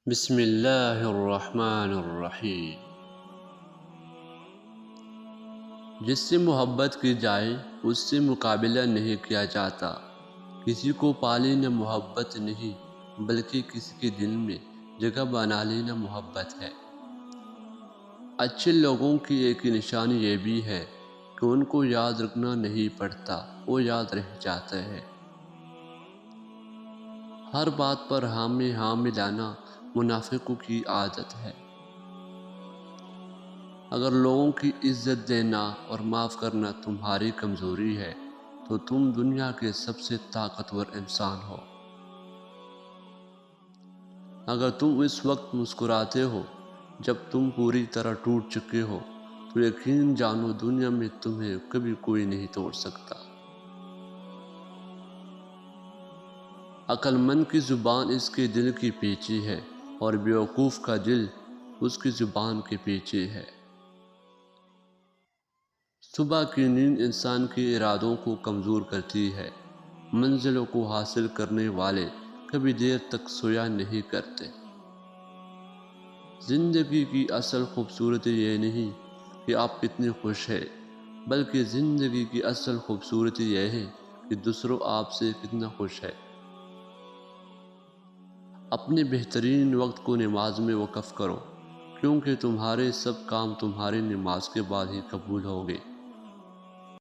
بسم اللہ الرحمن الرحیم۔ جس سے محبت کی جائے اس سے مقابلہ نہیں کیا جاتا، کسی کو پا لینا محبت نہیں بلکہ کسی کے دل میں جگہ بنا لینا محبت ہے۔ اچھے لوگوں کی ایک نشانی یہ بھی ہے کہ ان کو یاد رکھنا نہیں پڑتا، وہ یاد رہ جاتے ہیں۔ ہر بات پر ہاں میں ہاں ملانا منافقوں کی عادت ہے۔ اگر لوگوں کی عزت دینا اور معاف کرنا تمہاری کمزوری ہے تو تم دنیا کے سب سے طاقتور انسان ہو۔ اگر تم اس وقت مسکراتے ہو جب تم پوری طرح ٹوٹ چکے ہو تو یقین جانو دنیا میں تمہیں کبھی کوئی نہیں توڑ سکتا۔ عقل مند کی زبان اس کے دل کی پیچی ہے اور بیوقوف کا دل اس کی زبان کے پیچھے ہے۔ صبح کی نیند انسان کے ارادوں کو کمزور کرتی ہے۔ منزلوں کو حاصل کرنے والے کبھی دیر تک سویا نہیں کرتے۔ زندگی کی اصل خوبصورتی یہ نہیں کہ آپ کتنے خوش ہیں، بلکہ زندگی کی اصل خوبصورتی یہ ہے کہ دوسروں آپ سے کتنا خوش ہے۔ اپنے بہترین وقت کو نماز میں وقف کرو، کیونکہ تمہارے سب کام تمہاری نماز کے بعد ہی قبول ہوں گے۔